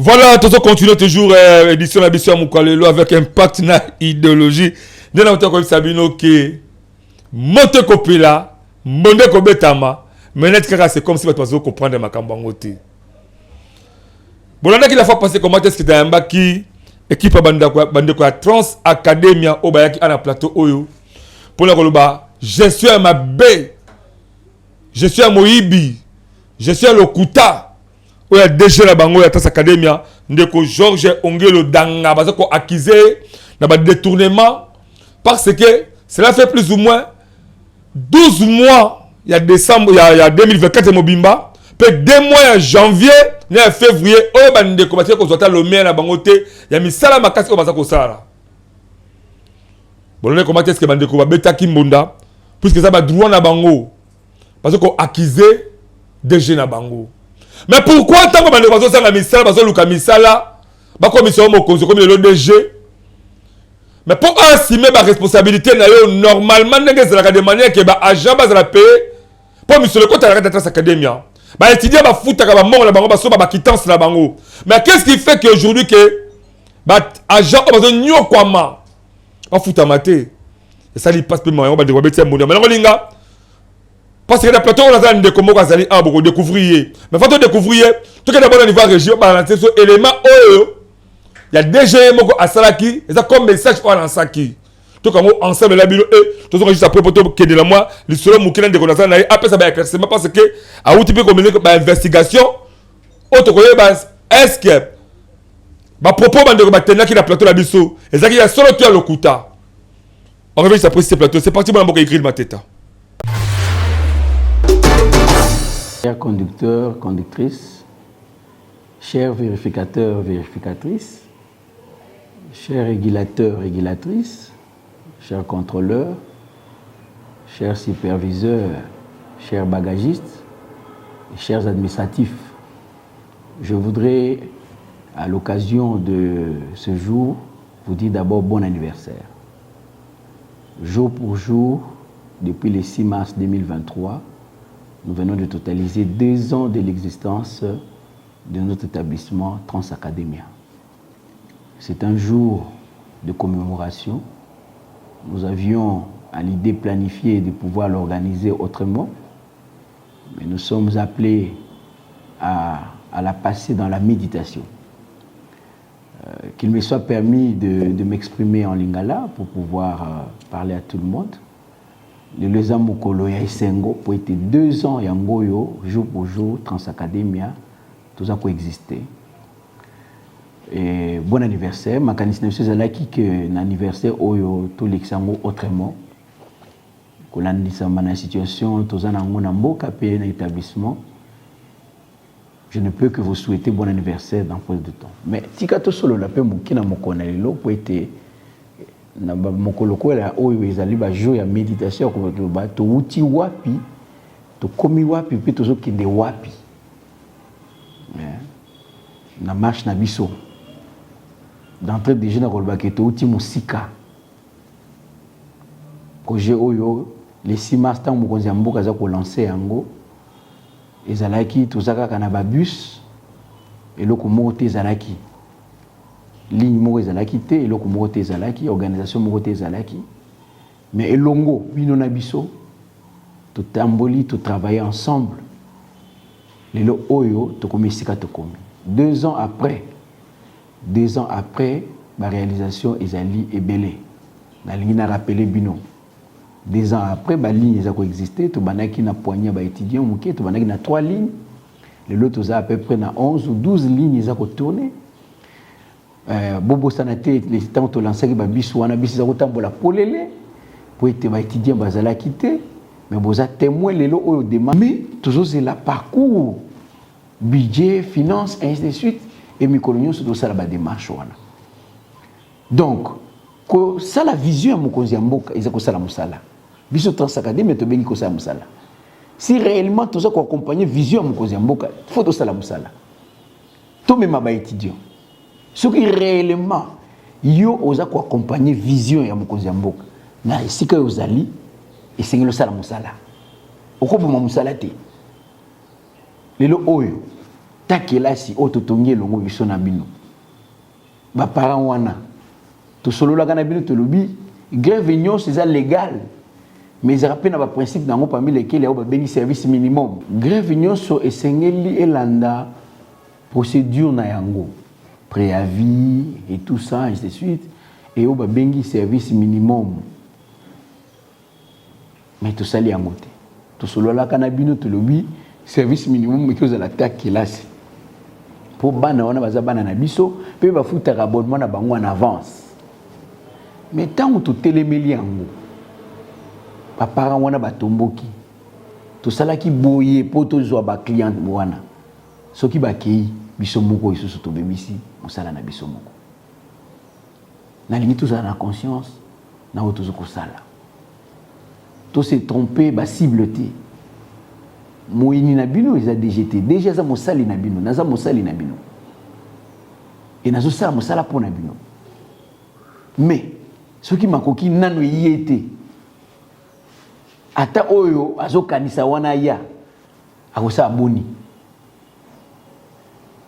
Voilà, tout ça continue toujours édition la mission Moukalelo avec impact na idéologie. Nous avons comme Sabino qui monte copila, monde kobetama, mais net c'est comme si vous pouvez comprendre ma cambangote. Bon, on a qui la fois passé comment est-ce que dans un qui équipe bande quoi Trans Academia au bayaki à la plateau oyo pour le koloba je suis à ma baie, je suis à Moibi, je suis à Lokuta. Il y a déjà la bango ya Trans Academia ndeko Georges Ongelo Danga bazako accusé na détournement parce que cela fait plus ou moins 12 mois il y a décembre il y a 2024 Mobimba peut 2 mois en janvier et février oyo bandeko batiko kozota le maire na bango te ya misala makasi ko bazako sala bolone comment est-ce que bandeko ba betaki mbunda puisque ça ba droit na bango bazako accusé déjà na bango. Mais pourquoi tant que les gens sont misala, bazo luka misala, ba commission mokonzo comme le DG. Mais pour assumer ma responsabilité na yo normalement ndenge zala de manière que ba agent ba zala payer pour monsieur le compte à la Trans Academia. Ba étudiant ba futa ka ba mort na bango ba so ba quittance na bango. Mais qu'est-ce qui fait que aujourd'hui que ba agent ba zo nyo kwama ba futa maté. Et ça lui passe peu moyen ba de betia mondia. Mais linga parce que le plateau on a des comment Kazali a beaucoup découvrir mais faut découvrir tout que d'abord au niveau région balancer sur élément il y a déjà moko asalaki et ça comme message pour l'ansaki tout comme ensemble la bilo et tout juste après pour que de la moi le solo mukina de connaissance na après ça ba éclaircissement parce que a outil peut communiquer ba investigation autre que ba est-ce que ba propos bande ba tenir qui la plateau la biso et ça qui a solo tu à Lokuta on revient sur ce plateau c'est parti pour écrire ma tête. Chers conducteurs, conductrices, chers vérificateurs, vérificatrices, chers régulateurs, régulatrices, chers contrôleurs, chers superviseurs, chers bagagistes, et chers administratifs, je voudrais, à l'occasion de ce jour, vous dire d'abord bon anniversaire. Jour pour jour, depuis le 6 mars 2023, nous venons de totaliser 2 ans de l'existence de notre établissement Trans Academia. C'est un jour de commémoration. Nous avions à l'idée planifiée de pouvoir l'organiser autrement, mais nous sommes appelés à la passer dans la méditation. Qu'il me soit permis de m'exprimer en lingala pour pouvoir parler à tout le monde. Le Leza Mukolo ya Isengo pour être 2 ans yangoyo jour pour jour Trans Academia tout ça coexister. Et bon anniversaire makanisme sezalaki que l'anniversaire oyo tout l'exango autrement kolandisa mana situation toza nango na mboka pe na établissement. Je ne peux que vous souhaiter bon anniversaire dans peu de temps. Mais tika to solo la pe mukina mokona lelo pour être na mokoloko la oyo ezali ba jour ya méditation ko ba to uti wapi to komi wapi pe to zokende wapi na marche na biso d'entrée déjà na kolba ke to uti musika ko je oyo les 6 mars tant mokonzi ya mboka za ko lancer yango ezalaki to zaka kana ba bus eloko moko te ezalaki ligne moko ezalaki te eloko moko te ezalaki organisation moko te ezalaki mais elongo bino na biso to tamboli to travailler ensemble lelo oyo to komisika to komi 2 ans après ma réalisation ezali ebele na ligne na rappeler bino 2 ans après ba ligne ezako exister to banaki na poignée ba étudiant muke to banaki na 3 lignes lelo to za à peu près na 11 ou 12 lignes ezako tourner. Bobo sanate les temps to lancé ba biso wana biso za kotambola polele pour être ba étudiant bazala quitter mais boza témoin lelo oyo demande mais toujours c'est la parcours budget finance et ainsi de suite et mikolonyo sur ça la ba démarche wana donc ko ça la vision ya mokonzi ya mboka ezako sala musala biso Trans Academia to bengi ko sala musala si réellement tout ça ko accompagner vision ya mokonzi ya mboka faut to sala musala to même ba étudiant ce qui réellement yo oza ko accompagner vision ya mokonzi ya mboka na esika ozali esengelo sala musala okoboma musala te lelo oyo takelasi o totongi longo biso na bino ba parents wana to solo la kana bino to lobi grève union c'est légal mais ils rappellent ba principe nango parmi lesquels il y a bengi service minimum grève union so esengeli elanda procédure na yango préavis et tout ça et ainsi de suite et au bengi service minimum mais tout ça li yango te to solo la kana bino to lobi service minimum mais que vous allez takelasi pour bana wana baza bana na biso pe ba futa abonnement na bango en avance mais tant que telemeli yango pa parents wana batomboki to sala ki boye po to zo ba client wana soki ba kei biso moko isusu to bebisi mosala na biso moko na limite to na conscience na oto zo ko sala to se tromper ba cible te moini na bino ils a DGT déjà za mosali na bino naza mosali na bino et nazo sala mosala pour na bino mais ce qui makoki nano yete ata oyo azokanisa wana ya akosa boni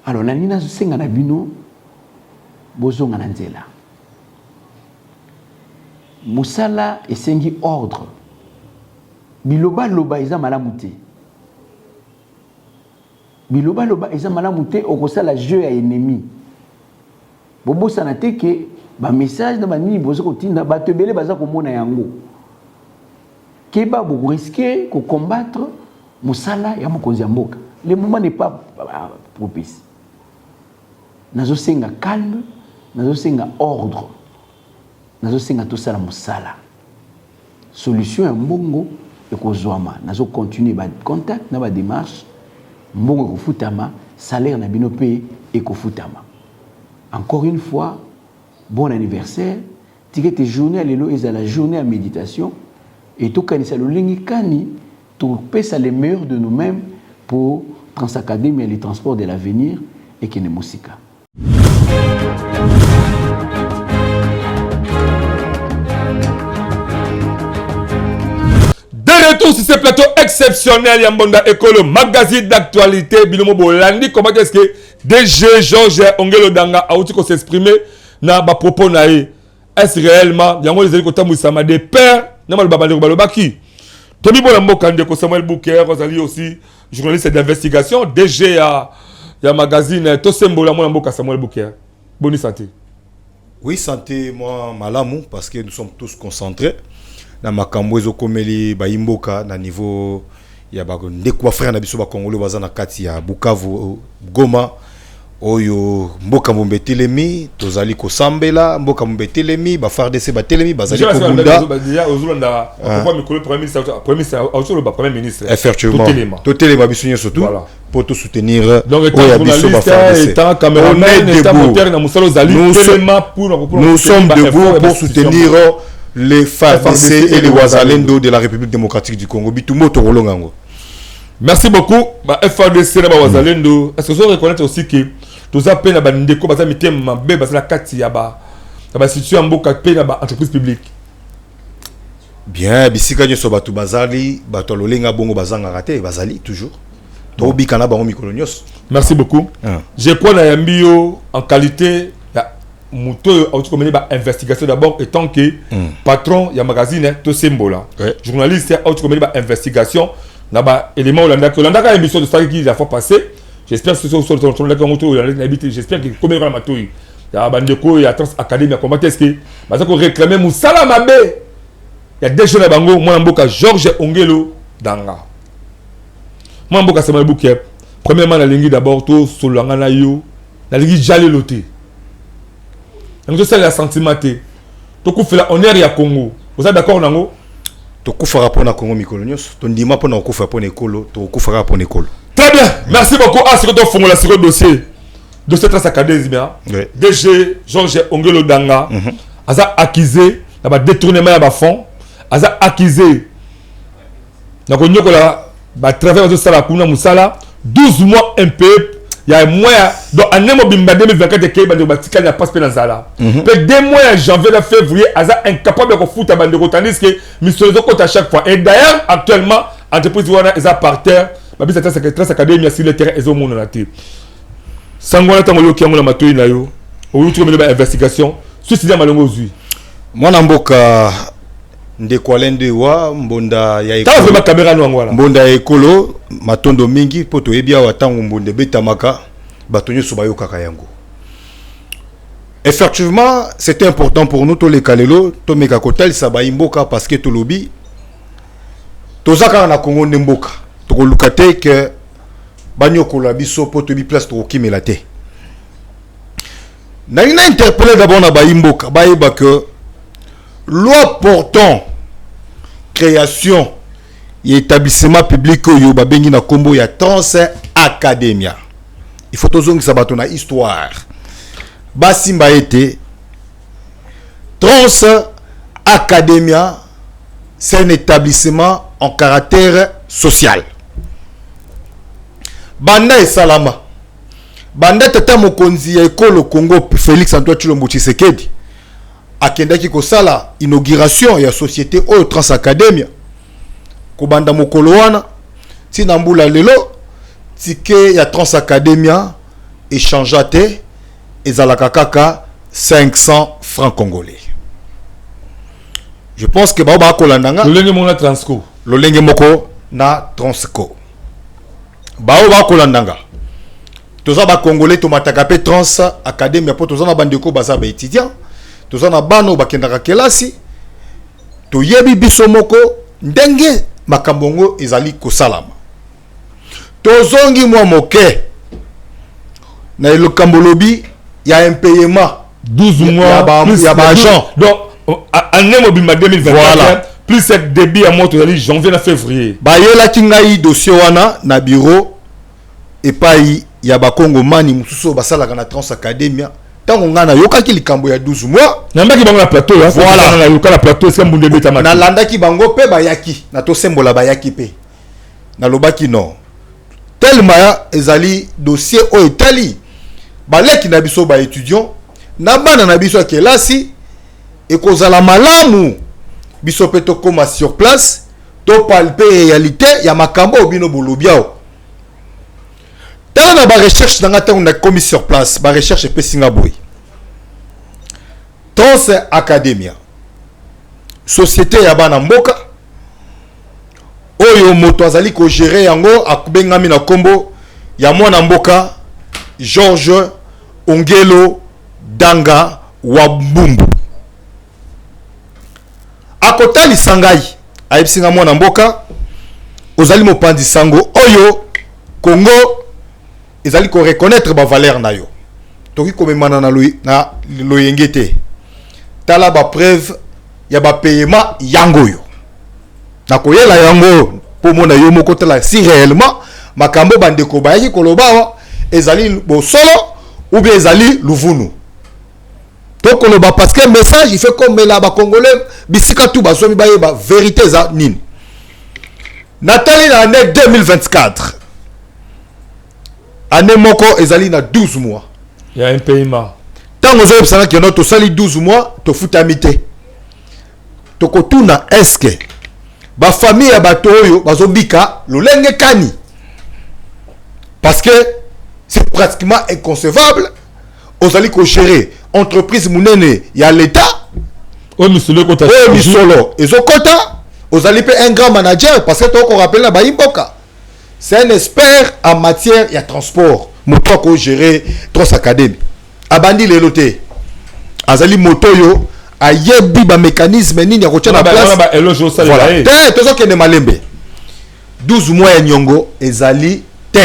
alors nani nazo senga na bino bozonga na nzela mosala esengi ordre biloba loba eza malamu te biloba loba eza malamu te okosala jeu ya ennemi bobosana te ke ba message na banini bozo kotinda bato ebele baza komona yango keba bo risquer ko combattre mosala ya mokonzi ya mboka le moment n'est pas propice nazo senga calme nazo senga ordre nazo senga tout ça la mosala solution ya mbongo ekozwama nazo continuer ba contact na ba démarche mbongo kofutama salaire na bino pe ekofutama encore une fois bon anniversaire tikete journée lelo eza la journée à méditation et tout kanisa lolingi kani tout pesa les meilleurs de nous-mêmes pour Transacadémie et les transports de l'avenir et kene musika. De retour sur ce plateau exceptionnel Yambonda Ekolo, magazine d'actualité Bilomo Bolandi. Comment est-ce que DG Georges Ongelo Danga a aussi s'exprimer na ba propos nae? Est-ce réellement yango les écoutes Moussama des pères na mal babandi balobaki? Tomi Bolambo Kandeko Samuel Bouker, Rosalie aussi journaliste d'investigation, DG ya magazine Tosembola Molambo Samuel Bouker. Bonne santé. Oui, santé moi malamu parce que nous sommes tous concentrés. Na makambo ezo komeli ba imboka na niveau ya ba ndeko frère na biso ba Congolais baza na kati ya Bukavu Goma oyo mboka mbelemi tozali ko sambela mboka mbelemi ba FARDC ba telemi bazali ko bunda déjà ozulanda pourquoi mikolo premier ministre autour le premier ministre effectivement to telema biso nyo surtout pour tout soutenir donc étant journaliste étant camerounais étant moteur na musalo zali tellement pour nous sommes debout pour soutenir les FARDC et les Wazalendo de la République démocratique du Congo. Merci beaucoup. FARDC et les Wazalendo. Est-ce que vous reconnaissez aussi que tous les peines à Bandeko, parce que la carte la situation en boka peine à entreprise publique. Bien, bisika nyo so batu bazali, batu lolenga bongo bazanga raté, bazali toujours. Tobi kana bango mikolonios. Merci beaucoup. Je crois na yambio en qualité Mouto a aussi commencé une investigation d'abord étant que patron il y a magazine to Sembola journaliste a aussi commencé une investigation là-bas élément Hollanda que Hollanda a émission de ça qui la fois passée j'espère que sur j'espère que comme la matouille il y a Bandeko il y a Trans Académie comment est-ce que parce qu'on réclamait Moussala Mabe il y a des jeunes à Bango moi Mboka Georges Ongelo Danga moi Mboka Samuel Bouker premièrement la ligne d'abord tout sur l'angana yo la ligne Jalé Loté. Donc ça le sentiment te to fait la honneur ya Congo. Vous êtes d'accord nango? To kufara pona Congo mikolonios, to ndima pona kufara pona ekolo, to kufara pona ekolo. Très bien. Merci beaucoup à ce que tu fongola sur le dossier de cette Transacadémie. DG Georges Ongelo Danga aza accusé na détournement ya ba fonds, aza accusé na ko nyokola ba travers de sala kuna musala 12 mois impayé. Il y a un mois, donc en 2024, il y a un passe dans Zala. Puis 2 mois en janvier, février, ils sont incapables de foutre à Bandeko, tandis que nous sommes à chaque fois. Et d'ailleurs, actuellement, l'entreprise est par terre, la Transacadémie sur le terrain, ils ont mon sangwana tango yo kiango na matoi na yo o tu comme investigation sur sida malongo zui mwana mboka ndeko alende wa mbonda ya ta vraiment caméra no ngwana mbonda ya ekolo matondo mingi poto ebia watango mbonde betamaka batonyo so bayokaka yango. Effectivement, c'était important pour nous tous les Kalelo, tous les Kakotel, ça va imboka parce que tout lobby, tout ça quand on a Congo n'imboka, tout le lukate que banyo kolabiso pour te bi place to ki melate. Na ina interpellé d'abord na ba imboka, ba iba que loi portant création et établissement public yo ba bengi na kombo ya Trans Academia. Il faut toujours que ça batte na histoire. Basimba été Trans Academia, c'est un établissement en caractère social. Banda et Salama. Banda tata mokonzi ya ekolo Congo Félix Antoine Tshilombo Tshisekedi. Akendaki ko sala inauguration ya société o Trans Academia. Ko banda mokolo wana tina mbula lelo ticket ya Trans Academia échangeate ezalaka kaka 500 francs congolais. Je pense que baba kolandanga lolenge mona transco lolenge moko na transco ba kolandanga toza ba congolais to mataka pe Trans Academia po toza na bandeko baza ba étudiant toza na bano bakendaka kelasi to yebi biso moko ndenge makambongo ezali kosalama tozongi mwa moke na elokambo lobi il y a un paiement 12 mois plus il y a agent donc année mobile 2024 voilà. Plus cette débit à moto de janvier à février ba yela kingai dossier wana na bureau et pas il y a ba Congo mani mususo basala na Trans Academia tango ngana yokaki likambo ya 12 mois nambaki bango na plateau là voilà na yoka na plateau c'est mbunde beta maki na landaki bango pe ba yaki na to sembola ba yaki pe na lobaki non tellement ezali dossier o etali baleki na biso ba étudiant na bana na biso kelasi et kozala malamu biso pe to koma sur place to palper réalité ya makambo obino bolobiao tala na ba recherche na ngata on a commis sur place ba recherche pe Singapour Trans Academia société ya bana mboka oyo moto azali ko gérer yango akubengami na kombo ya mwana mboka Georges Ongelo Danga Wabumbu akotali sangai ayebisinga mwana mboka ozali mopandi sango oyo Congo ezali ko reconnaître ba valeur na yo toki komemana na loyengete tala ba preuve ya ba paiement yango yo na koyela yango po mona yo moko tala si réellement makambo bandeko bayaki kolobawa ezali bosolo ou bien ezali luvunu to koloba parce que message il fait comme la ba congolais bisika tout basomi ba yeba vérité za nini natali na année 2024 année moko ezali na 12 mois il y a un paiement tango zo ebisana ke no to sali 12 mois to futamite to kotuna est-ce ba famille ya bato oyo bazobika lolenge kani parce que c'est pratiquement inconcevable ozali ko gérer entreprise munene ya l'état o misolo kota o misolo ezokota ozali pe un grand manager parce que to ko rappeler na ba imboka c'est un expert en matière ya transport moto ko gérer Trans Academy abandi leloté azali moto yo ayebi ba mécanisme nini ya kotia na place ba eloge ça voilà te tozo kende malembe 12 mois ya nyongo ezali te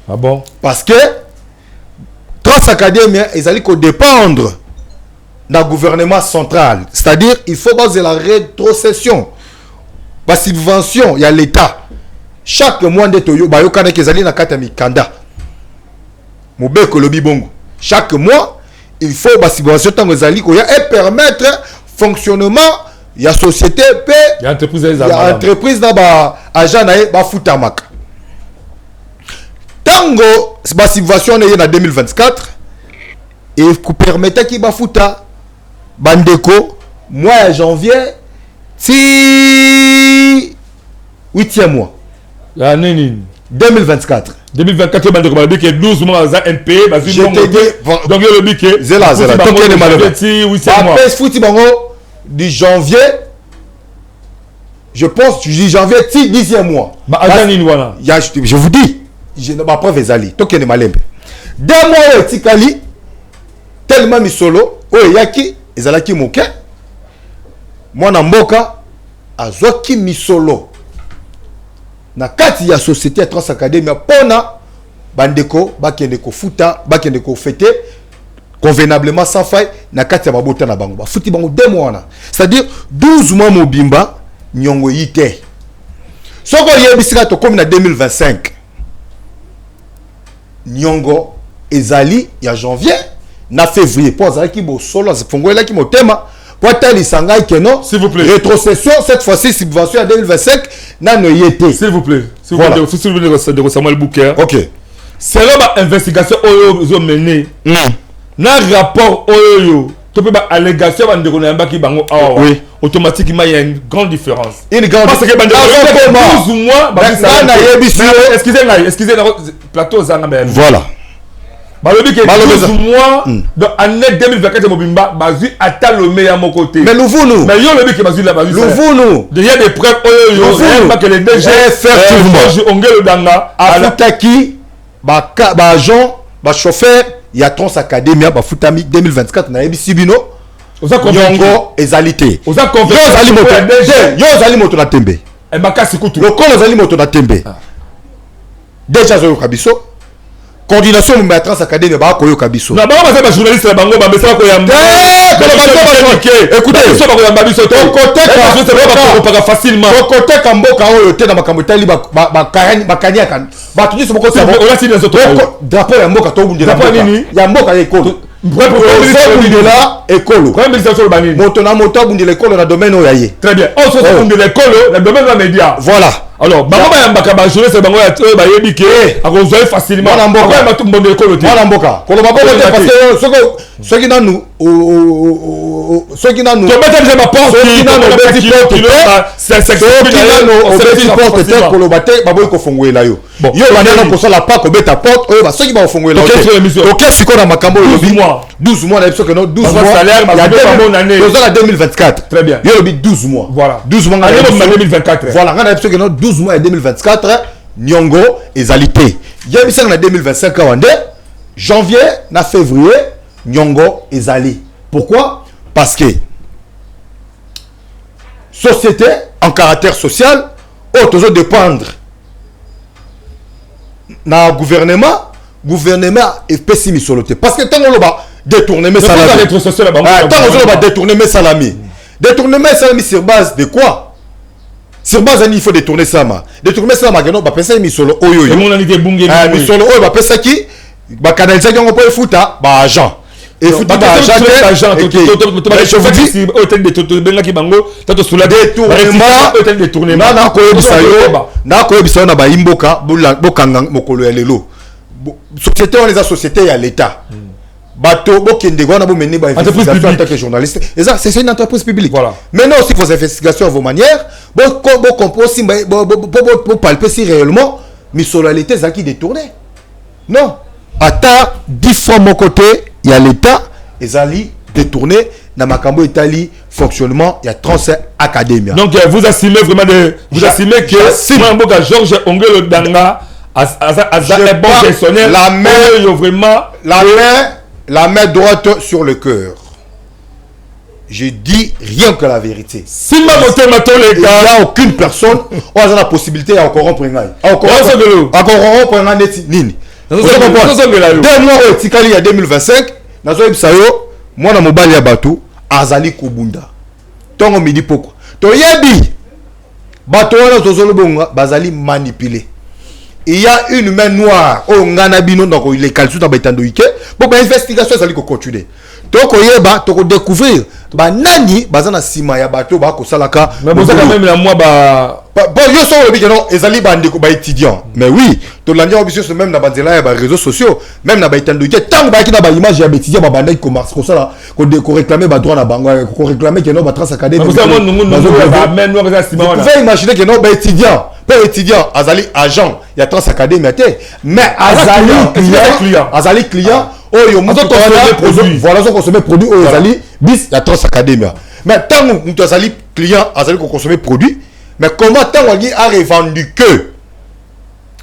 ah bon parce que Trans Academia ezali ko dépendre d'un gouvernement central, c'est-à-dire il faut baser la rétrocession ba subvention ya l'état chaque mois de toyo ba yokana kezali na kata mikanda mobeko lobi bongo chaque mois il faut ba subvention tango ezali ko ya et permettre fonctionnement ya société pe ya entreprise na ba agent na ba futamaka tango ba subvention na 2024 et ku permettre ki ba futa bandeko mois de janvier si 8e mois ya nini 2024. 2024 bande ko ba que 12 mois za NPE ba Je te dis donc le bique zela toke ne malema ba pes fouti bango du janvier je pense du janvier 10e mois ba azani wana je vous dis je ne pas preuve ezali toke ne malembe 2 mois etikali tellement misolo oyo yaki ezalaki moke mwana mboka azwaki misolo na kati ya société ya Trans Academia pona bandeko bakende ko futa bakende ko fêter convenablement sans faille na kati ya babota na bango ba futi bango 2 mois na c'est-à-dire 12 mois mobimba nyongo yite soko yebisika to comme na 2025 nyongo ezali ya janvier na février pour azali ki bo solo afongoela ki motema pour tali sangai keno s'il vous plaît rétrocession cette fois-ci subvention à 2025 na no yete s'il vous plaît s'il vous voilà. plaît s'il vous plaît de Samuel Bouker OK c'est là ba investigation oyo mené na rapport oyo to pe ba allégation ba ndeko na yambaki bango awa oui automatiquement il y a une grande différence une grande parce que bandeko 12 mois ba na yebisi excusez plateau zanga ben voilà balobi que 12 mois dans année 2024 mobimba bazu ata le meilleur mon côté mais nous mais yo lobi que bazu la bazu nous il y a des preuves oyo pas que les DG effectivement ongelo danga afutaki ba agent ba chauffeur ya Trans Academia ba futami 2024 na yebisi bino nyongo ezalité oza convaincre yo zali moto na tembe e makasi kutu lokola zali moto na tembe déjà zo kabiso coordination de Trans Academia ba ko yo kabiso na ba ba journaliste na bango ba message ko yamba écoutez so ba ko yamba biso to côté ka facilement côté ka mboka oyo te na makambo tali ba kanya kan ba tu so ko sa on a signé so drapeau ya mboka to bundela ya mboka ya ekolo bundela ekolo quand même sur le banini moto na moto bundela ekolo na domaine oyo yaye très bien on se bundela ekolo na domaine de média voilà alors bango ba yambaka ba journaliste bango ya ba yebi ke akozoi facilement na mboka ba tu bundela ekolo te na mboka kolo ba bongo te parce que soki nanu to beta déjà ba porte soki nanu beti porte te kolo ba te ba boy ko fongoela yo yo banana ko sala pas ko beta porte oyo ba soki ba fongoela to qu'est-ce qu'on a makambo 12 mois na episode que non 12 mois salaire ma bonne année 2024 très bien yo lobi 12 mois voilà 12 mois année 2024 voilà ngana episode que non 12 mois et 2024 nyongo ezalité yebisa na 2025 awande janvier na février nyongo ezali pourquoi parce que société en caractère social auto dépendre na gouvernement est pessimiste sur le thé parce que tant on va détourner mes salami détourner mes salami sur base de quoi sur base il faut détourner ça ma détourner ça ma que non ba pesa mi solo oyo yo mi solo oyo ba pesa ki ba canaliser ngo po futa ba agent et futa ba agent je vous dis hôtel de benga ki bango tato sula détournement na ko yebisayo na ko yebisayo na ba imboka bokanga mokolo ya lelo société on les a société à l'état bateau bokende wana bo mener ba investigation en tant que journaliste et ça c'est une entreprise publique voilà maintenant aussi vos investigations à vos manières bo composer bo palper si réellement missolalité ça qui détourné non ata 10 fois mon côté il y a l'état ezali détourné na makambo itali fonctionnement il y a Trans Academia donc vous assumez vraiment vous assumez que Simon Mboka Georges Ongelo Danga un bon gestionnaire la main droite sur le cœur. Je dis rien que la vérité. Si ma moto les gars, il n'y a aucune personne on a la possibilité à encore rompre un gars. Encore rompre un gars nini. 2 mois au Tikali il y a 2025, nazo ebsayo moi na mobali ya bato azali kobunda. Tongo midi poko. To yebi bato wana tozolo bonga bazali manipuler. Il y a une main noire au Nganabino donc il est calcium dans Betando Ike pour une investigation ça va continuer donc yeba to découvrir ba nani bazana sima ya bato ba ko salaka mais vous quand même la moi ba bon yo so le non ezali bande ko ba étudiant mais oui to landi obisio même na banzela ya ba réseaux sociaux même na Betando Ike tant ba ki na ba image ya étudiant ba bande ko marche ko sala ko réclamer ba droit na bango ko réclamer que non ba Trans Academia vous avez même nous sima vous pouvez imaginer que non ba étudiant Père étudiant, azali agent, il y a Trans Academy, mais azali client, oh yo produit, voilà son consommer produit, oh azali bis, il y a Trans Academy. Mais tant que nous azali client, azali consommer produit, mais comment tant on a revendu que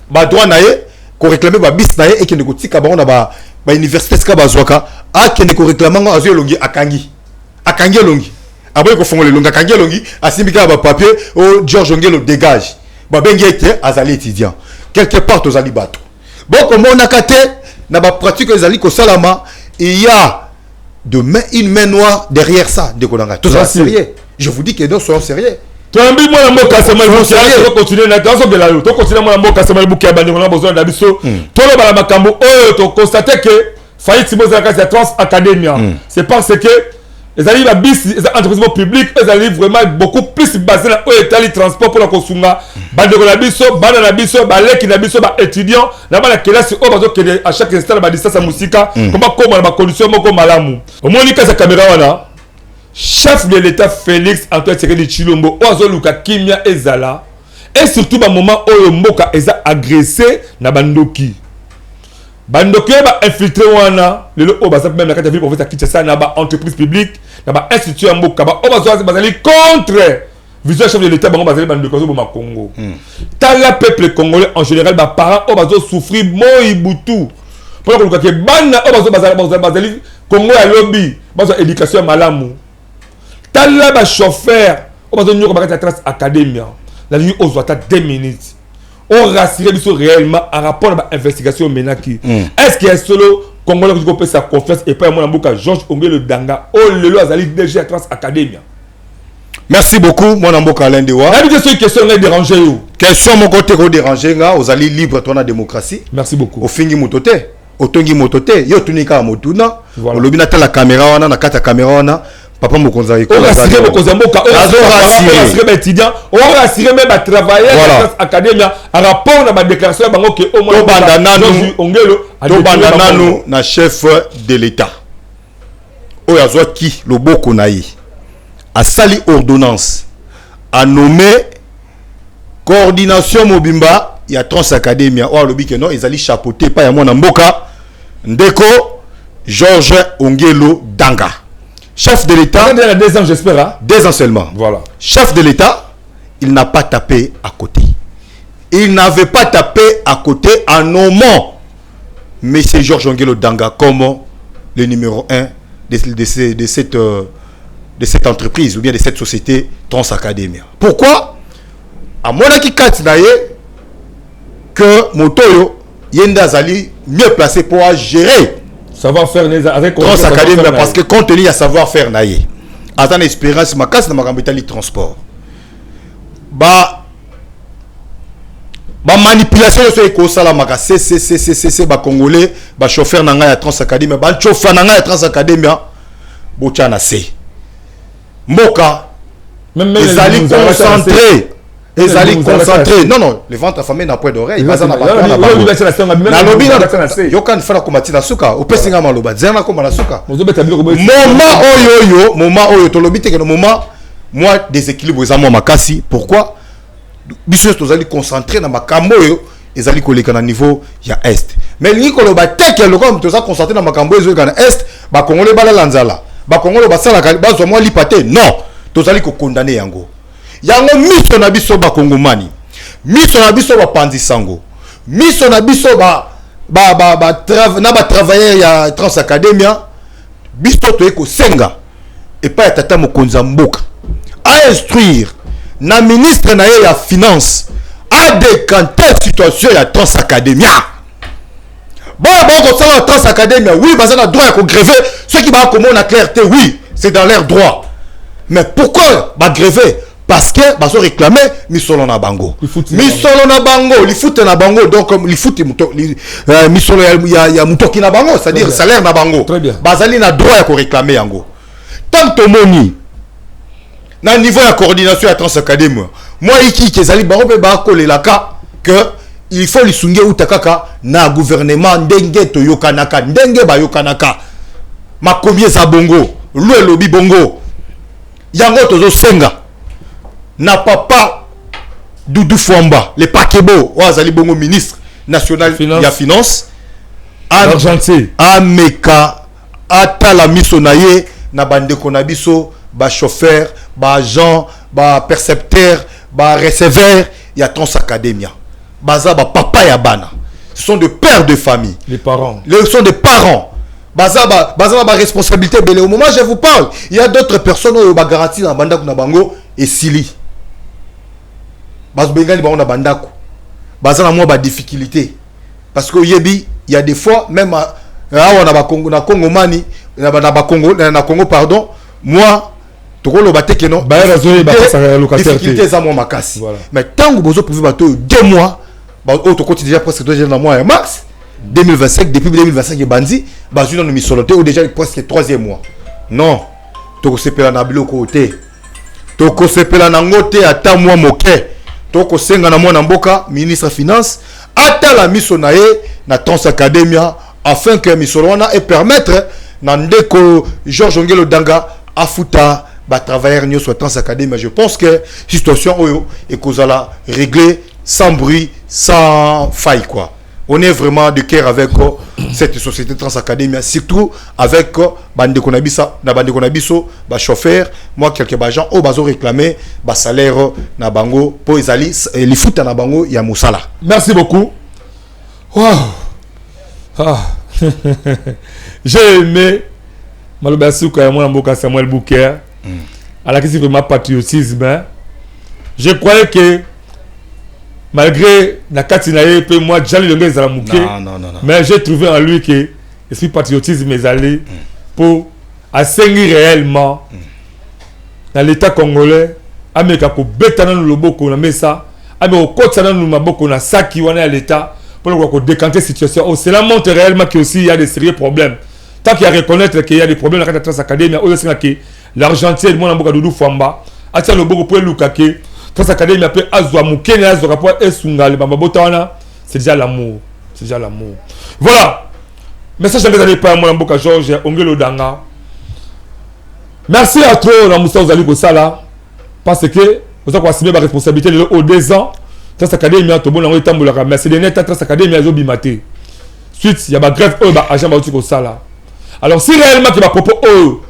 ba droit naé, qu'on réclame ba bis naé et qui ne coûte pas on a ba université ska bazwaka, a qui ne ko réclame ngo azo longi akangi longi. Après qu'on fonde le longi akangi longi, asimbika ba papier, oh George Ongelo dégage. Babengete azali étudiant quelque part aux ali bato bon comme on a caté na ba pratique les ali ko salama il y a une main noire derrière ça de konanga tout ça sérieux je vous dis que nous soyons sérieux Tambi moi na mboka sama ibuki ya continuer na tazo de la to continuer moi na mboka sama ibuki ya bandi na besoin d'abiso to lo bala makambo to constater que faillite boza ka Trans Academia c'est parce que les alliés la bis les entreprises publiques les alliés vraiment beaucoup plus basés dans les transport pour la consunga bande de la biso bande la biso baleki na biso ba étudiants na bala classe au bazo que à chaque instant ba distance musika comment ba condition moko malamu au moins ni ka sa caméra wana chef de l'état Félix Antoine Tshisekedi Tshilombo ozo luka kimia ezala et surtout ba moment oyo mboka eza agressé na bandoki bandoki ba infiltré wana lelo o baza même la carte de vie professeur Kinshasa na ba entreprise publique na ba institut mboka ba o bazo bazali contre vision chef de l'état bango bazali bandoki zo boma Congo tala peuple congolais en général ba parents o bazo souffrir moi butu pour que luka ke bana o bazo bazali Congo ya lobby bazo éducation malamu tala ba chauffeur o bazo nyoko ba Trans Academia la ligne aux 2 minutes on rassurer biso réellement en rapport à l'investigation menaki est-ce qu'il y a solo Congolais qui peut sa confiance et pas moi na George Ongelo Danga oh lelo azali déjà Trans Academia. Merci beaucoup mon amboka Alain Dewa. La question est dérangé yo question mon côté ko déranger nga ozali libre toi na démocratie. Merci beaucoup. Au fingi motote otongi motote yo tunika motuna olobi na tala caméra wana na kata caméra wana papa mokonza iko on rassurer mokonza mboka on rassurer étudiant on rassurer même travailler à Trans Academia en rapport na ba déclaration bango que au moins Ongelo to banda nanu na chef de l'état oyo azwa ki loboko na ye asali ordonnance a nommé coordination mobimba ya Trans Academia o alobi que non ezali chapeauté pa ya mwana mboka ndeko George Ongelo Danga. Chef de l'État, 2 ans j'espère. Hein? 2 ans seulement. Voilà. Chef de l'État, il n'a pas tapé à côté. Il n'avait pas tapé à côté en nommant M. George Ongelo Danga comme le numéro 1 de cette entreprise ou bien de cette société Trans Academia. Pourquoi? À mon avis, que Motoyo Yenda Zali mieux placé pour gérer savoir-faire avec Trans Academia parce que compte tenu à savoir-faire naïe attends espérance ma casse na makambitali transport ba manipulation so eko sala maka c'est ba congolais ba chauffeur nanga ya Trans Academia ba chauffeur nanga ya Trans Academia bochana se mboka même les concentrés les alliés concentrés non les ventres affamés n'a point d'oreille bazana na lobby yo kan fala komati na suka opesinga maloba zana ko na suka moment oyo to lobby te que moment moi déséquilibre ezamo makasi pourquoi biso to zali concentré na makambo oyo ezali koleka na niveau ya est mais lingi ko loba te que le comme to za concentré na makambo ezo kana est ba congolais bala lanzala ba congolais basala bazwa moi lipate non to zali ko condamner yango yango miso na biso ba kongomani miso na biso ba panzisango miso na biso na travailleur ya Trans Academia biso to eko senga et pas tata mokonza mboka à instruire na ministre na ya finance a décanter situation ya Trans Academia bon ko ça Trans Academia oui bazana droit ya ko gréver ceux qui va komona clarté oui c'est dans leur droit mais pourquoi ba gréver parce que baso réclamer misolo na bango misolo na bango li foot na bango donc li foot misolo ya mutoki na bango c'est-à-dire salaire na bango bazali na droit ya ko réclamer yango tant to moni na niveau ya coordination ya Trans Academia moi iki kezali bango pe ba kolelaka que il faut li sunge utakaka na gouvernement ndenge to yokanaka ndenge ba yokanaka makomie za bongo lwe lobi bongo yango tozo senga na papa Doudou Fwamba le pakebo wazali bongo ministre national ya finance Argenté ameka atala miso na ye na bandeko na biso ba chauffeur ba agent ba percepteur ba receveur ya Trans Academia baza ba papa ya bana. Ce sont des pères de famille. Les parents. Ce sont des parents. Baza ba responsabilité. Au moment où je vous parle, il y a d'autres personnes qui ont garanti dans Bandaku na bango et Sili. Baza bengali bango na Bandaku. Baza na moi ba difficulté. Parce que yebi, il y a des fois même on a ba Congo na Congo mani na Congo pardon. Moi tokolo bateke non. Ba raison ba sa locataire. Difficulté za moi makasi. Mais tant que bozo pouvez bato 2 mois. Autre côté déjà presque 2 mois max 2025 depuis 2025 bandi bazu na misoloté ou déjà presque 3e mois non toko sepela na biloko te toko sepela na ngote ata mois moke toko senga na mwana mboka ministre finance ata la miso na ye na Trans Academia afin que misolona et permettre na ndeko Georges Ongelo Danga afuta ba travailleurs nyo soit Trans Academia. Je pense que situation oyo et kozala réglée sans bruit, sans faille quoi. On est vraiment de cœur avec cette société Trans Academia, surtout avec bande konabisa na bande konabiso ba chauffeur, moi quelques agents au bazo réclamer ba salaire na bango pour ezali li futa na bango ya musala. Merci beaucoup. Wow. Ah. J'ai aimé Malobasou quand moi mboka Samuel Bouker. À la question de ma patriotisme. Je croyais que malgré la Katinaye, moi, Djali Longé Zalamouké, mais j'ai trouvé en lui que l'esprit patriotisme est allé pour assainir réellement dans l'État congolais, América pour bétaner le boko, mais ça, América au côté de nous, boko, na saki, on est à l'État pour décanter la situation. Cela montre réellement qu'il y a des sérieux problèmes. Tant qu'il y a à reconnaître qu'il y a des problèmes dans la Trans Academia, l'argentier, moi, Namboka Doudou Fwamba, Atia le boko pour Lukake. Trans Academia après Azwa Mukene Azwa rapport Esunga le Bambabotana, c'est déjà l'amour, c'est déjà l'amour. Voilà. Message à mes pas moi Mboka Georges Ongelo Danga. Merci à toi la Moussa Ozali Kosala parce que vous avez assumé ma responsabilité au 2 ans. Trans Academia to bon na tambola mais c'est des net Trans Academia zo bimaté. Suite il y a ba grève ba agent ba Kosala. Alors si réellement que ma propos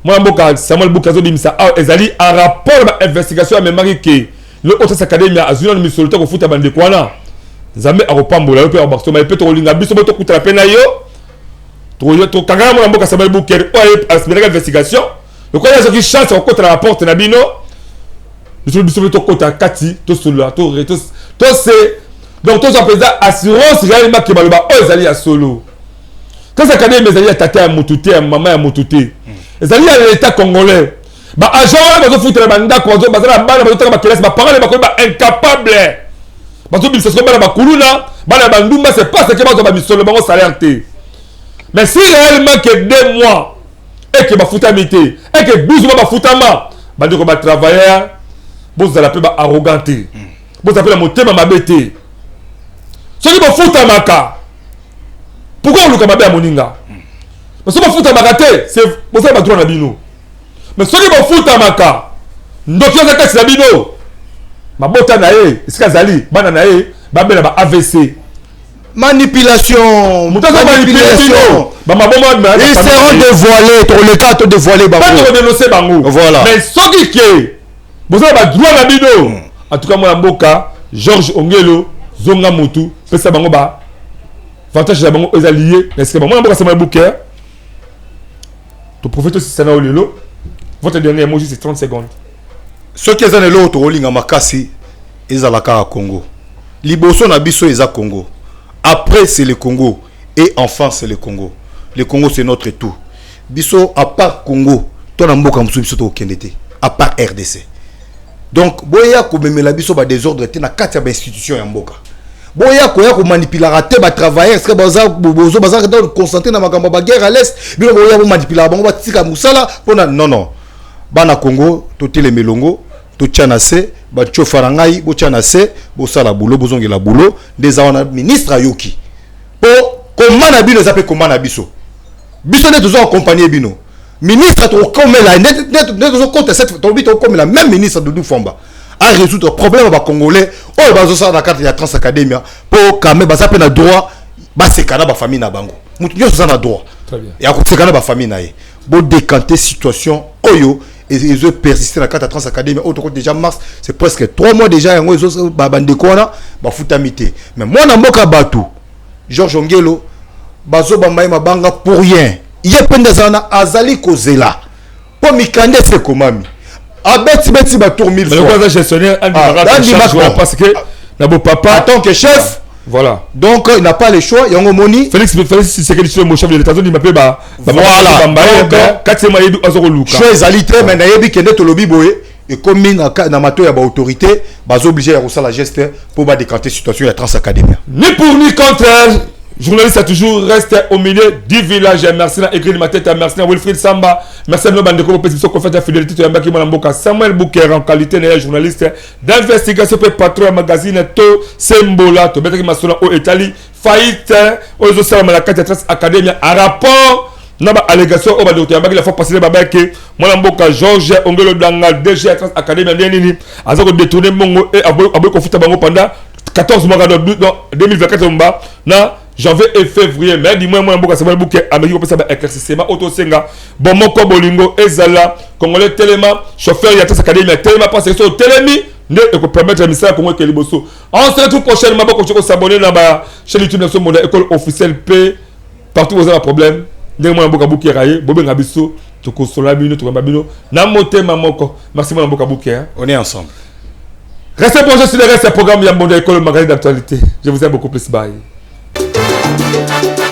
moi Mboka Samuel Boukazo bimisa ezali en rapport à l'investigation à mémoire que le Trans Academia a zuna misolita ko futa bande kwana zambe akopambola pe abakso mais peut to linga biso to kuta la pena yo to kangana moi Mboka Samuel Bouker o aspiré investigation le quoi il y a qui chance au côté la porte na bino biso biso to kota kati to solo to c'est donc to ça président assurance réellement que baloba o ezali ya solo Trans Academia ezali ya tata ya mutute ya mama ya mutute ezali ya l'État congolais ba agent bazo foutre banda ko bazo bazala bana bazo taka ba classe ba parents ba ko ba incapable bazo bisa ko bana ba kuluna bana ba ndumba c'est pas ce que bazo ba misolo bango salaire té mais si réellement que 2 mois et que ba futamité et que 12 mois ba futama ba ndiko ba travailleur bozo la pe ba arroganté bozo appeler motema mabete soki ba futamaka pourquoi on luka mabe ya moninga mais soki ba futamaka té c'est bozo ba droit na bino. Mais ce qui va foutre à Maka, ndoki oza kasi na bino, mabota na ye, esika zali, bana na ye, babela ba AVC. Manipulation. Manipulation. Ils seront dévoilés, pour le cas de dévoiler bango. Pas de dénoncer bango. Voilà. Mais ce qui est, vous avez droit na bino. En tout cas moi Mboka, Georges Ongelo, Zonga Mutu, pesa bango ba. Vantage na bango est lié, est-ce que moi Mboka c'est mon bouquet. Tu profites aussi ça na olelo. Votre dernier emoji c'est 30 secondes. Ce qui est dans l'autre rolling à Makasi, ils ont la cara Congo. Liboso na biso ils Congo. Après c'est le Congo et enfin c'est le Congo. Le Congo c'est notre tout. Biso à part Congo, toi na mboka musu biso to kendete. À part RDC. Donc boya ko memela biso ba désordre te na kati ya institution ya mboka. Boya ko ya ko manipuler rater ba travailler est-ce que baza bozo baza concentrer na makambo ba guerre à l'est, bino boya ko manipuler bango ba tika musala pona non. Bana Congo, tout les melongo, tout tchanase, ba chofarangai, bo tchanase, bo sala boulot, bo zongi la boulot, des awana ministre Ayoki. Pour comment na bino zape comment na biso. Biso net toujours accompagner bino. Ministre to comme la net toujours compte cette to bito comme la même ministre Doudou Fwamba. à résoudre le problème ba congolais oh bazo ça na carte ya Trans Academia pour quand même baza pe na droit ba sekana ba famille na bango mutu nyo ça na droit très bien ya ko sekana ba famille na ye bo décanter situation oyo et ils ont persisté dans la carte Trans Academia autre côté déjà mars c'est presque 3 mois déjà yango ils ont ba bande kona ba futamité mais moi na mboka batu Georges Ongelo bazo bambaye mabanga pour rien il y a pendezana azali kozela po mikande se komami abeti beti ba tour 1000 fois mais le gestionnaire parce que na beau papa en tant que chef voilà donc il n'a pas le choix yango moni Félix c'est que le chef de l'état il m'appelle ba voilà donc 4 mois yebi azoko luka chose alité mais na yebi kende to lobi boye et comme na mato ya ba autorité bazo obligé ya ça la geste pour ba décanter situation ya Trans Academia ni pour ni contre journaliste a toujours resté au milieu du village. Merci à Écrit de ma tête, merci à Wilfried Samba, merci à nos bandes de compétition qu'on fait la fidélité de Mbaki Mwanamboka, Samuel Bouker en qualité de journaliste d'investigation pour patrouille magazine To Sembola, To Betaki Masona au Italie, faillite aux autres à la Trans Academia, un rapport. Naba allégation au bado Mbaki la fois passée baba que Mwanamboka Georges Ongelo Danga DG Trans Academia nini azako détourner mongo et aboy konfuta bango pendant 14 mois dans 2024 na janvier et février mais dis-moi moi mboka Samuel Bouke ameki ko pesa ba éclaircissement auto senga bon moko bolingo ezala congolais tellement chauffeur ya Trans Academia tellement parce que so telemi ne ko permettre misala Congo ke liboso on se retrouve prochainement bako ko s'abonner na ba chaîne YouTube Nation Monde école officielle P partout vous avez un problème ndenge moi mboka Bouke raye bobenga biso to ko sola bino to kamba bino na motema moko merci moi mboka Bouke on est ensemble restez branchés sur les restes programme ya Monde école magazine d'actualité je vous aime beaucoup plus bye. Thank you.